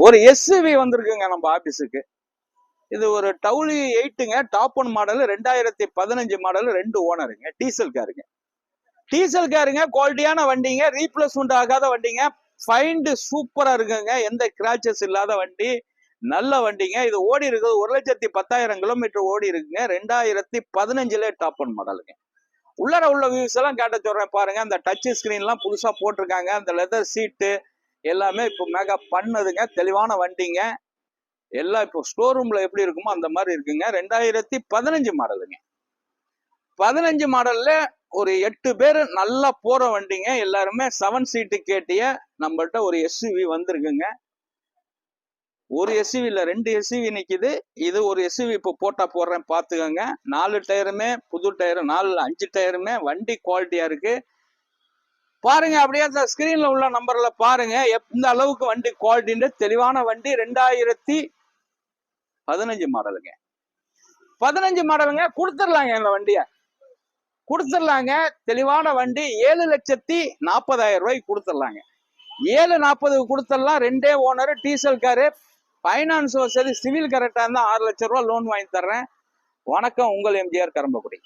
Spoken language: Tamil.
ஒரு எஸ்யூவி வந்திருக்குங்க நம்ம ஆபீஸுக்கு. இது ஒரு டவுலி 8ங்க, டாப் ஒன் மாடல், 2015 மாடல், 2 ஓனருங்க, டீசல் காருங்க. டீசல் காருங்க, குவாலிட்டியான வண்டிங்க, ரீப்ளேஸ்மெண்ட் ஆகாத வண்டிங்க, ஃபைண்ட் சூப்பரா இருக்குங்க, எந்த கிராச்சஸ் இல்லாத வண்டி, நல்ல வண்டிங்க. இது ஓடி இருக்குது 1,10,000 கிலோமீட்டர் ஓடி இருக்குங்க. 2015 டாப் ஒன் மாடலுங்க. உள்ளர உள்ள வியூஸ் எல்லாம் கேட்ட சொல்றேன் பாருங்க. அந்த டச் ஸ்கிரீன்லாம் புதுசா போட்டிருக்காங்க. அந்த லெதர் சீட்டு எல்லாமே இப்போ மேக்கப் பண்ணதுங்க. தெளிவான வண்டிங்க. எல்லாம் இப்போ ஸ்டோர் ரூம்ல எப்படி இருக்குமோ அந்த மாதிரி இருக்குங்க. 2015 மாடலுங்க. 15 மாடல்ல ஒரு 8 பேர் நல்லா போற வண்டிங்க. எல்லாருமே 7 சீட்டு கேட்டிய நம்மள்ட்ட ஒரு எஸ்யூவி வந்திருக்குங்க. ஒரு எஸ்யூவி இல்ல, 2 எஸ்யூவி நிக்குது. இது ஒரு எஸ்யூவி இப்போ போட்டா போடுறேன் பாத்துக்கோங்க. 4 டயருமே புது டயரு, 5 டயருமே வண்டி குவாலிட்டியா இருக்கு. பாருங்க, அப்படியே அந்த ஸ்கிரீன்ல உள்ள நம்பர்ல பாருங்க எந்த அளவுக்கு வண்டி குவாலிட்டி. தெளிவான வண்டி. 2015 மாடலுங்க. 15 மாடலுங்க. கொடுத்துடலாங்க இந்த வண்டிய, கொடுத்துடலாங்க. தெளிவான வண்டி. 7,40,000 ரூபாய்க்கு கொடுத்துடலாங்க. 7,40 கொடுத்துடலாம். 2 ஓனர், டீசல் காரு, பைனான்ஸ் வசதி, சிவில் கரெக்டா இருந்தா 6 லட்சம் ரூபாய் லோன் வாங்கி தர்றேன். வணக்கம், உங்கள் எம்ஜிஆர் கரம்பக்குடி.